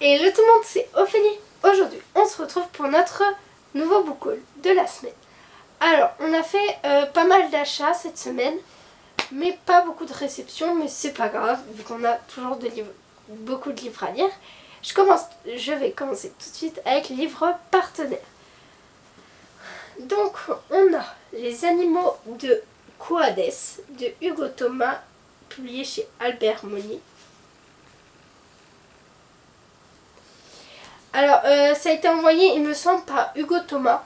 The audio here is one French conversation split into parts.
Et le tout le monde, c'est Ophélie. Aujourd'hui, on se retrouve pour notre nouveau book haul de la semaine. Alors, on a fait pas mal d'achats cette semaine, mais pas beaucoup de réceptions, mais c'est pas grave, vu qu'on a toujours beaucoup de livres à lire. Je vais commencer tout de suite avec les livres partenaires. Donc, on a Les animaux de Coades de Hugo Thomas, publié chez Albert Monnier. Alors, ça a été envoyé, il me semble, par Hugo Thomas.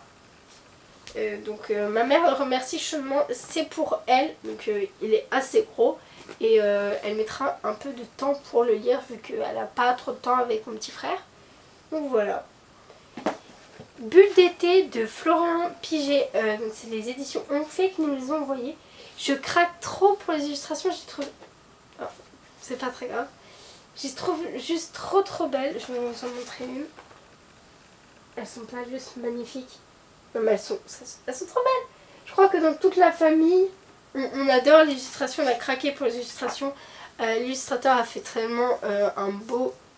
Ma mère le remercie chaudement, c'est pour elle, donc il est assez gros et elle mettra un peu de temps pour le lire vu qu'elle n'a pas trop de temps avec mon petit frère. Donc voilà. Bulle d'été de Florent Piget, donc c'est les éditions On Fait qui nous les ont envoyées. Je craque trop pour les illustrations, j'y trouve... Oh, c'est pas très grave. J'y trouve juste trop belles, je vais vous en montrer une. Elles sont pas juste magnifiques. Non mais elles sont trop belles. Je crois que dans toute la famille, on adore l'illustration, on a craqué pour les illustrations. L'illustrateur a fait tellement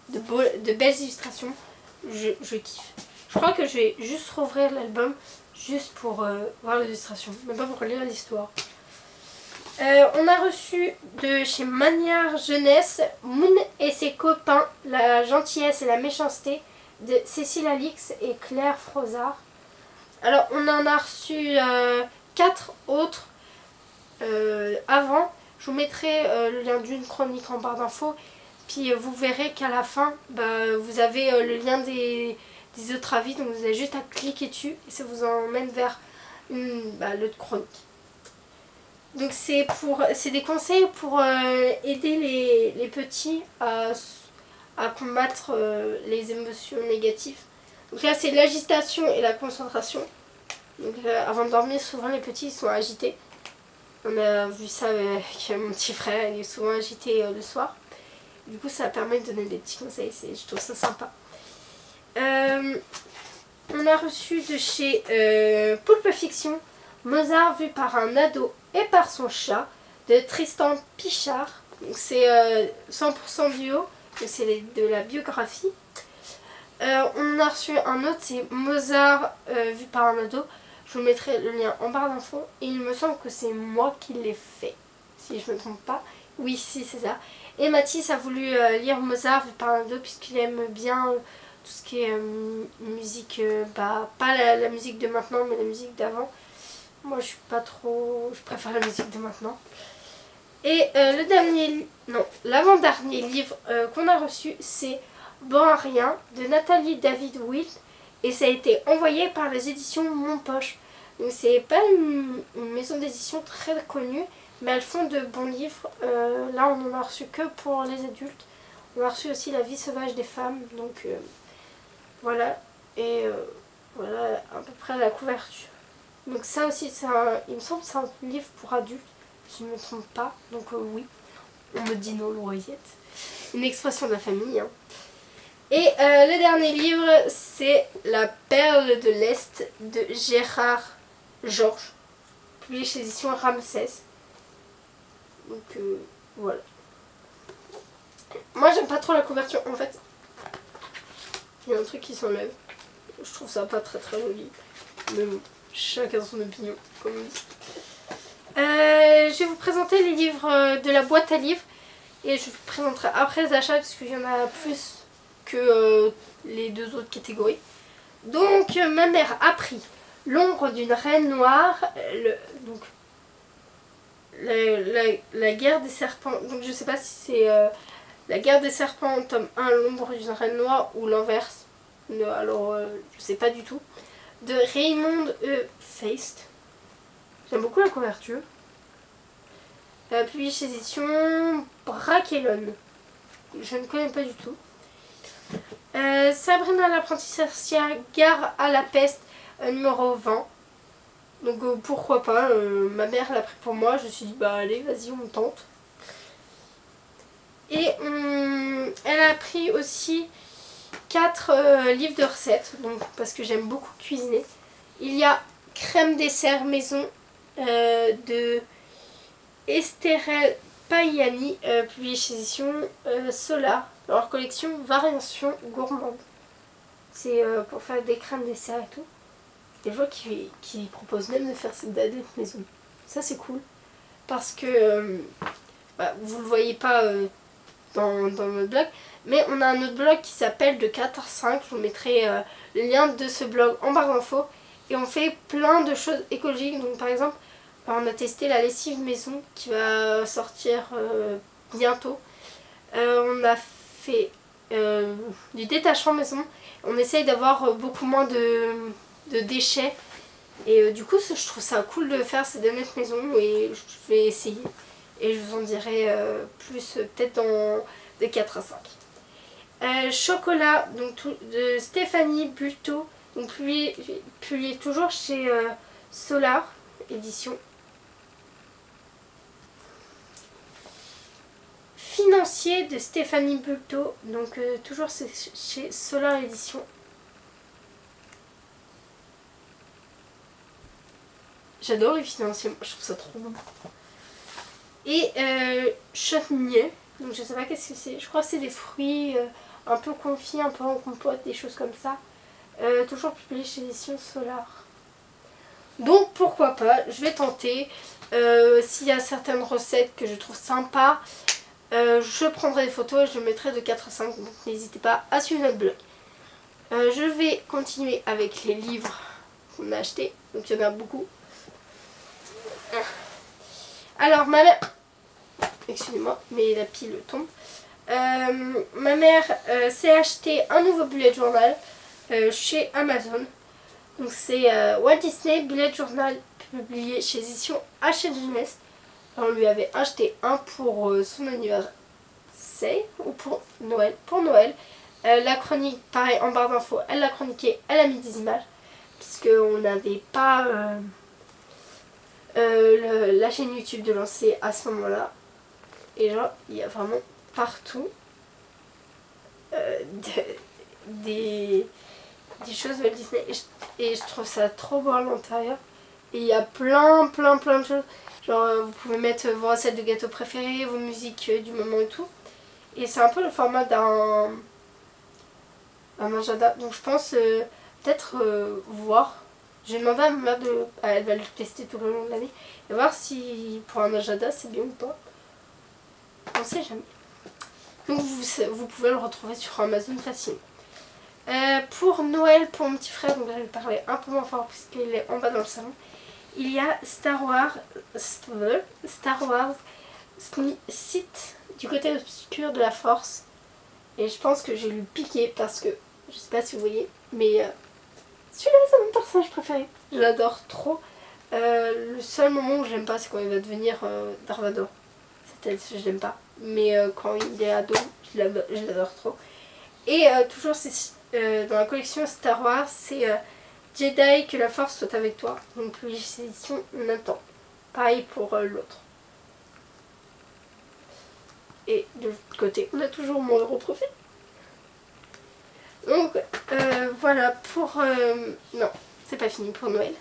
de belles illustrations. Je kiffe. Je crois que je vais juste rouvrir l'album juste pour voir l'illustration, mais pas pour lire l'histoire. On a reçu de chez Magnard Jeunesse Moon et ses copains, la gentillesse et la méchanceté de Cécile Alix et Claire Frozard. Alors on en a reçu 4 autres avant. Je vous mettrai le lien d'une chronique en barre d'infos. Puis vous verrez qu'à la fin, vous avez le lien des autres avis. Donc vous avez juste à cliquer dessus et ça vous emmène vers l'autre chronique. Donc c'est des conseils pour aider les petits à combattre les émotions négatives. Donc là c'est l'agitation et la concentration. Donc avant de dormir, souvent les petits ils sont agités. On a vu ça avec mon petit frère, il est souvent agité le soir. Du coup ça permet de donner des petits conseils, je trouve ça sympa. On a reçu de chez Poulpe Fiction Mozart vu par un ado et par son chat de Tristan Pichard. C'est 100% bio, c'est de la biographie. On a reçu un autre, c'est Mozart vu par un ado. Je vous mettrai le lien en barre d'infos. Et il me semble que c'est moi qui l'ai fait, si je ne me trompe pas. Oui, si, c'est ça. Et Mathis a voulu lire Mozart vu par un ado puisqu'il aime bien tout ce qui est musique, pas la musique de maintenant, mais la musique d'avant. Moi, je suis pas trop... Je préfère la musique de maintenant. Et l'avant-dernier livre qu'on a reçu, c'est Bon à rien de Nathalie David Wilt. Et ça a été envoyé par les éditions Mon Poche. Donc c'est pas une maison d'édition très connue, mais elles font de bons livres. Là on en a reçu que pour les adultes. On a reçu aussi La vie sauvage des femmes. Donc voilà. Et voilà à peu près la couverture. Donc ça aussi il me semble que c'est un livre pour adultes, si je ne me trompe pas. Donc oui, on me dit non l'oreillette. Une expression de la famille. Hein. Et le dernier livre, c'est La perle de l'Est de Gérard Georges, publié chez l'édition Ramsès. Donc voilà. Moi j'aime pas trop la couverture en fait. Il y a un truc qui s'enlève. Je trouve ça pas très joli. Mais bon, chacun son opinion, comme on dit. Je vais vous présenter les livres de la boîte à livres. Et je vous présenterai après les achats parce qu'il y en a plus que les deux autres catégories. Donc ma mère a pris L'ombre d'une reine noire, la guerre des serpents. Donc je sais pas si c'est la guerre des serpents tome 1, L'ombre d'une reine noire ou l'inverse. Alors je sais pas du tout. De Raymond E. Feist. J'aime beaucoup la couverture. Publié chez édition Braquelonne. Je ne connais pas du tout. Sabrina l'apprentie sorcière, Gare à la peste, numéro 20. Donc pourquoi pas, ma mère l'a pris pour moi, je me suis dit bah allez vas-y on tente. Et elle a pris aussi 4 livres de recettes, donc parce que j'aime beaucoup cuisiner. Il y a Crème dessert maison de Estherelle Payani, publié chez édition Solar. dans leur collection Variations gourmandes. C'est pour faire des crèmes dessert et tout. Et je vois qu'ils proposent même de faire cette dadette maison. Ça c'est cool. Parce que vous le voyez pas dans notre blog. Mais on a un autre blog qui s'appelle de 4 à 5. Je vous mettrai le lien de ce blog en barre d'infos. Et on fait plein de choses écologiques. Donc par exemple, on a testé la lessive maison qui va sortir bientôt. On a fait du détachement maison. On essaye d'avoir beaucoup moins de déchets. Et du coup, je trouve ça cool de faire ces demettes maison. Et je vais essayer. Et je vous en dirai plus peut-être dans de 4 à 5. Chocolat donc de Stéphanie Buteau. Donc publié toujours chez Solar Édition. Financier de Stéphanie Buteau. Donc toujours chez Solar Édition. J'adore les financiers, je trouve ça trop bon. Et chutney. Donc je sais pas qu'est-ce que c'est. Je crois que c'est des fruits un peu confits, un peu en compote, des choses comme ça. Toujours publié chez Édition Solar. Donc pourquoi pas, je vais tenter. S'il y a certaines recettes que je trouve sympas, je prendrai des photos et je mettrai de 4 à 5. Donc n'hésitez pas à suivre notre blog. Je vais continuer avec les livres qu'on a achetés. Donc il y en a beaucoup. Alors ma mère... Excusez-moi, mais la pile tombe. Ma mère s'est acheté un nouveau bullet journal chez Amazon. Donc c'est Walt Disney Bullet Journal publié chez Édition Hachette Jeunesse. On lui avait acheté un pour son anniversaire ou pour Noël. Pour Noël. La chronique, pareil, en barre d'infos, elle l'a chroniqué, elle a mis des images. Puisqu'on n'avait pas la chaîne YouTube de lancer à ce moment-là. Et genre, il y a vraiment partout des choses Walt Disney. Et je trouve ça trop beau à l'intérieur. Et il y a plein de choses. Genre, vous pouvez mettre vos recettes de gâteaux préférés, vos musiques du moment et tout. Et c'est un peu le format d'un agenda. Donc je pense peut-être voir. J'ai demandé à ma mère elle va le tester tout le long de l'année. Et voir si pour un agenda c'est bien ou pas. On sait jamais. Donc vous pouvez le retrouver sur Amazon facilement. Pour Noël, pour mon petit frère, donc là je vais parler un peu moins fort puisqu'il est en bas dans le salon. Il y a Star Wars Sith du côté obscur de la Force. Et je pense que je vais lui piquer parce que, je sais pas si vous voyez, mais celui-là c'est mon personnage préféré. Je l'adore trop. Le seul moment où j'aime pas c'est quand il va devenir Darth Vader. C'est elle, je l'aime pas. Mais quand il est ado, je l'adore trop. Et toujours dans la collection Star Wars, c'est Jedi, que la force soit avec toi. Donc les éditions Nathan. Pareil pour l'autre. Et de l'autre côté, on a toujours mon héros préféré. Donc voilà pour... non, c'est pas fini pour Noël.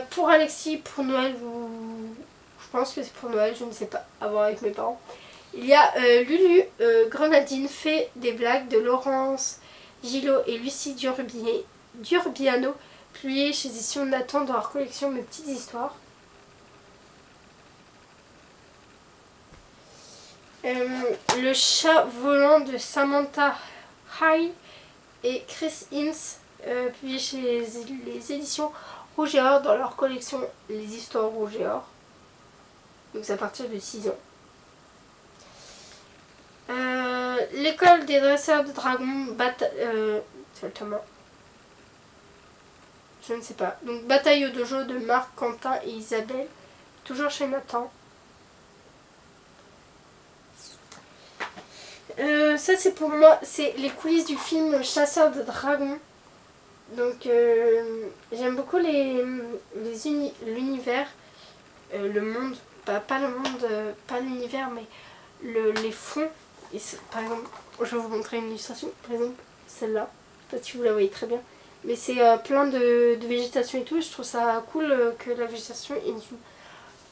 Pour Alexis, pour Noël, je pense que c'est pour Noël, je ne sais pas, à voir avec mes parents. Il y a Lulu Grenadine fait des blagues de Laurence Gillot et Lucie Durbiano, publié chez Édition Nathan dans leur collection Mes Petites Histoires. Le chat volant de Samantha High et Chris Ince, publié chez les éditions Rouge et Or dans leur collection Les Histoires Rouge et Or. Donc c'est à partir de 6 ans. L'école des dresseurs de dragons, je ne sais pas. Donc Bataille au dojo de Marc, Quentin et Isabelle, toujours chez Nathan. Ça c'est pour moi, c'est les coulisses du film Chasseur de dragons. Donc j'aime beaucoup l'univers, le monde, pas le monde, pas l'univers, mais les fonds. Et par exemple, je vais vous montrer une illustration, par exemple celle-là, je sais pas si vous la voyez très bien, mais c'est plein de végétation et tout, et je trouve ça cool que la végétation ait une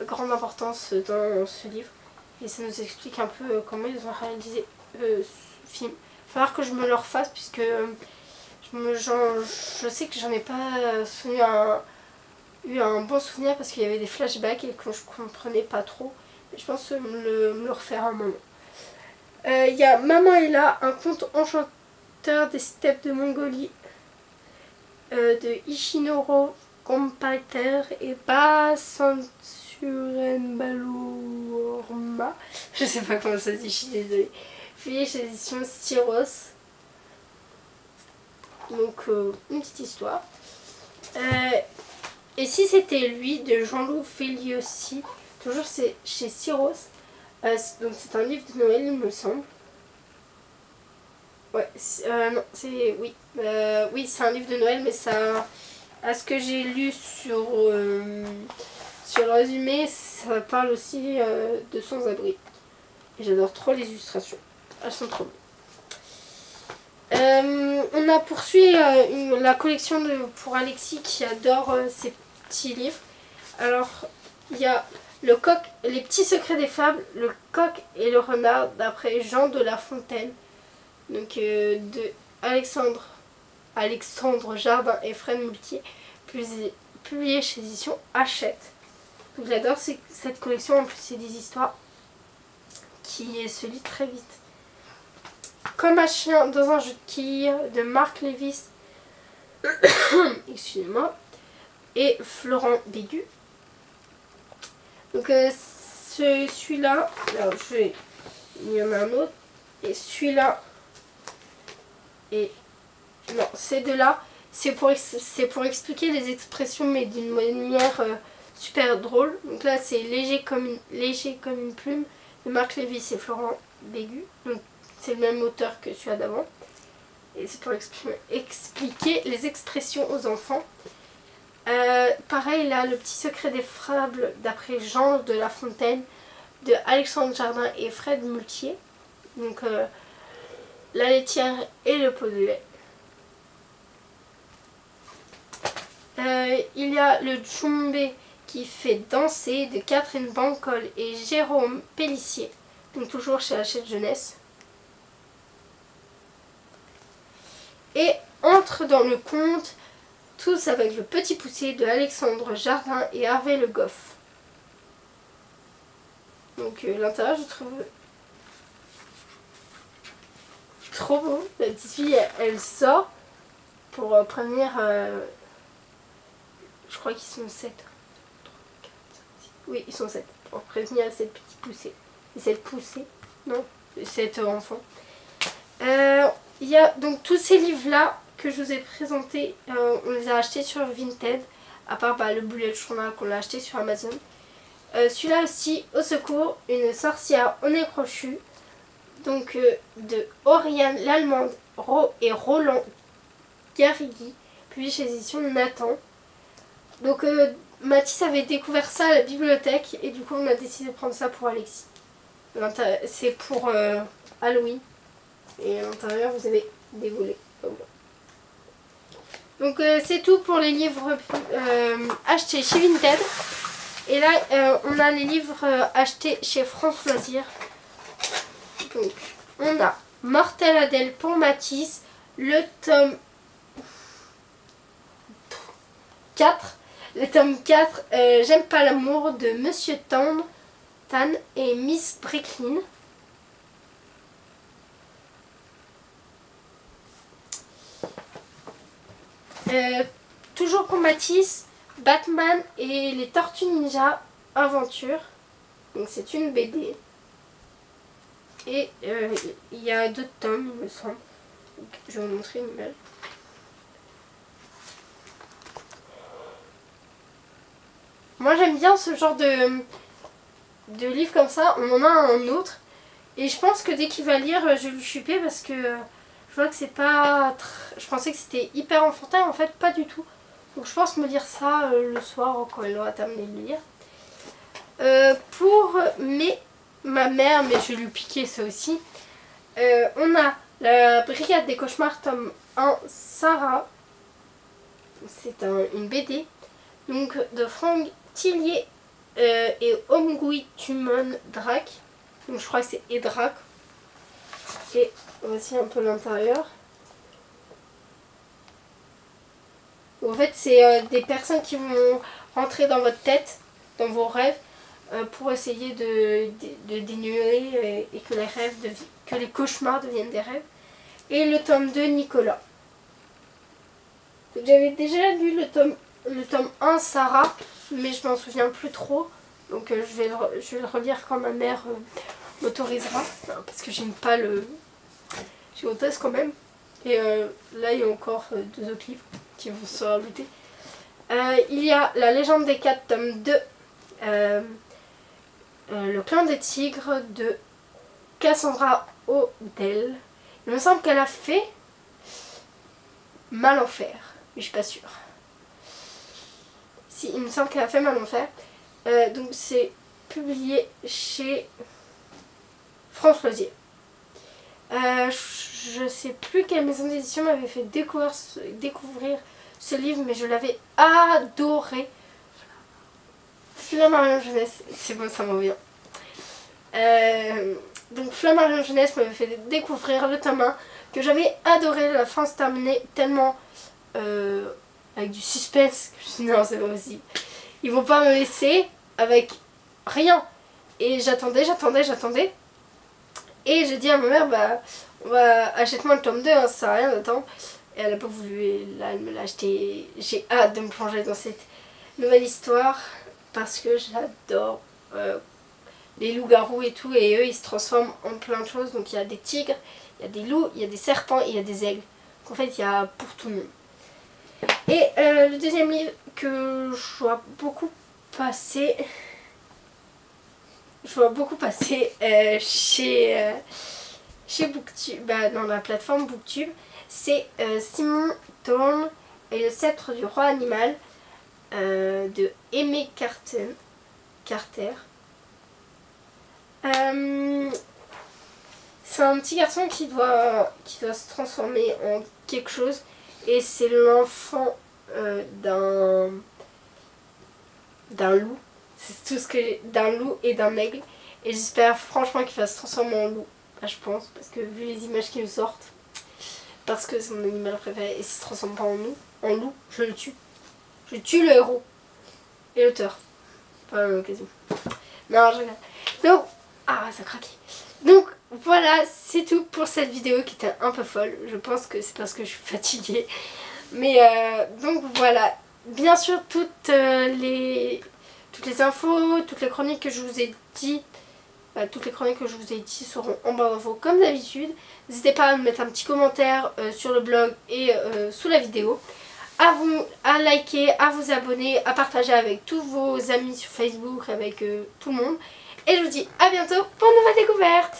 grande importance dans ce livre, et ça nous explique un peu comment ils ont réalisé film. Il va falloir que je me le refasse puisque je sais que j'en ai pas eu un bon souvenir parce qu'il y avait des flashbacks et que je comprenais pas trop. Je pense me le refaire un moment. Il y a Maman est là, un conte enchanteur des steppes de Mongolie de Ishinoro Gompater et Basansurenbalorma. Je sais pas comment ça se dit, je suis désolée. Puis chez l'édition Styros. Donc une petite histoire. Et si c'était lui de Jean-Loup Feliossi, toujours c'est chez Styros. Donc c'est un livre de Noël il me semble. Ouais, non, c'est... Oui. Oui, c'est un livre de Noël, mais ça... À ce que j'ai lu sur le résumé, ça parle aussi de sans-abri. Et j'adore trop les illustrations. Elles sont trop belles. On a poursuivi la collection pour Alexis qui adore ces petits livres. Alors, il y a le coq, Les petits secrets des fables, Le coq et le renard d'après Jean de La Fontaine. Donc de Alexandre Jardin et Fred Moultier, publié chez édition Hachette. Donc j'adore cette collection, en plus c'est des histoires qui se lisent très vite. Comme un chien dans un jeu de quilles de Marc Lévis, excusez-moi, et Florent Bégu. Donc celui-là, il y en a un autre, et celui-là, et non, ces deux-là, c'est pour expliquer les expressions mais d'une manière super drôle. Donc là c'est léger comme une plume de Marc Lévis et Florent Bégu. Donc c'est le même auteur que celui d'avant. Et c'est pour expliquer les expressions aux enfants. Pareil là, Le petit secret des fables d'après Jean de La Fontaine de Alexandre Jardin et Fred Moultier. Donc La laitière et le pot de lait. Il y a Le Djoumbé qui fait danser de Catherine Bancol et Jérôme Pellissier. Donc toujours chez Hachette Jeunesse. Et Entre dans le conte, tous avec le petit poussé de Alexandre Jardin et Hervé Le Goff. Donc l'intérieur je trouve trop beau. La petite fille elle sort pour prévenir, je crois qu'ils sont 7. 3, 4, 5, 6. Oui ils sont 7. Pour prévenir cette petite poussée. Et cette poussée, non, cet enfant. Il y a donc tous ces livres là que je vous ai présentés, on les a achetés sur Vinted, à part le bullet journal qu'on l'a acheté sur Amazon. Celui-là aussi, Au secours, une sorcière au nez crochu, donc de Oriane l'Allemande et Roland Garrigui, publié chez les éditions Nathan. Donc Mathis avait découvert ça à la bibliothèque et du coup on a décidé de prendre ça pour Alexis. C'est pour Halloween. Et à l'intérieur vous avez des volets. Donc c'est tout pour les livres achetés chez Vinted. Et là on a les livres achetés chez France Loisirs. Donc on a Mortel Adèle pour Mathis, le tome 4. Le tome 4, J'aime pas l'amour de Monsieur Tan et Miss Bricklin. Toujours pour Mathis, Batman et les Tortues Ninja Aventure. Donc c'est une BD. Et il y a 2 tomes il me semble. Donc, je vais vous montrer une image. Moi j'aime bien ce genre de livre comme ça. On en a un autre. Et je pense que dès qu'il va lire, je vais lui chipper parce que je vois que c'est pas... Je pensais que c'était hyper enfantin, en fait pas du tout. Donc je pense me lire ça le soir quand elle aura terminé de lire. Pour ma mère, mais je vais lui piquer ça aussi. On a La Brigade des Cauchemars tome 1, Sarah. C'est une BD. Donc de Franck Tillier et Omgui Tumon Drac. Donc je crois que c'est Edrak. Et Voici un peu l'intérieur. En fait, c'est des personnes qui vont rentrer dans votre tête, dans vos rêves, pour essayer de dénouer et que que les cauchemars deviennent des rêves. Et le tome 2, Nicolas. J'avais déjà lu le tome 1, Sarah, mais je m'en souviens plus trop. Donc je vais le relire quand ma mère m'autorisera, parce que j'aime pas le... J'ai hôtesse quand même. Et là, il y a encore 2 autres livres qui vont se rajouter. Il y a La légende des 4, tome 2. Le clan des tigres de Cassandra Odell. Il me semble qu'elle a fait Mal en Fer, mais je suis pas sûre. Si, il me semble qu'elle a fait Mal en Fer. Donc c'est publié chez France Loisirs. Je sais plus quelle maison d'édition m'avait fait découvrir ce livre, mais je l'avais adoré. Flammarion Jeunesse, c'est bon, ça m'en vient. Donc Flammarion Jeunesse m'avait fait découvrir le tome 1 que j'avais adoré. La fin se terminait tellement avec du suspense. Je me suis dit non, c'est pas possible. Ils vont pas me laisser avec rien. Et j'attendais. Et j'ai dit à ma mère, bah, achète-moi le tome 2, hein, ça sert à rien d'attendre. Et elle a pas voulu, et là elle me l'a acheté. J'ai hâte de me plonger dans cette nouvelle histoire parce que j'adore les loups-garous et tout. Et eux, ils se transforment en plein de choses. Donc il y a des tigres, il y a des loups, il y a des serpents et il y a des aigles. Donc en fait, il y a pour tout le monde. Et le deuxième livre que je vois beaucoup passer... chez Booktube, dans la plateforme Booktube, c'est Simon Thorne et le sceptre du roi animal de Aimé Carter. C'est un petit garçon qui doit se transformer en quelque chose et c'est l'enfant d'un loup. C'est tout ce que d'un loup et d'un aigle. Et j'espère franchement qu'il va se transformer en loup. Bah, je pense, parce que vu les images qui me sortent, parce que c'est mon animal préféré, et s'il se transforme pas en loup, je le tue. Je tue le héros. Et l'auteur. Pas l'occasion. Non, je regarde. Donc, ça craque. Donc voilà, c'est tout pour cette vidéo qui était un peu folle. Je pense que c'est parce que je suis fatiguée. Mais donc voilà. Bien sûr, toutes les infos, toutes les chroniques que je vous ai dit, seront en barre d'infos comme d'habitude. N'hésitez pas à me mettre un petit commentaire sur le blog et sous la vidéo. À liker, à vous abonner, à partager avec tous vos amis sur Facebook, avec tout le monde. Et je vous dis à bientôt pour une nouvelle découverte.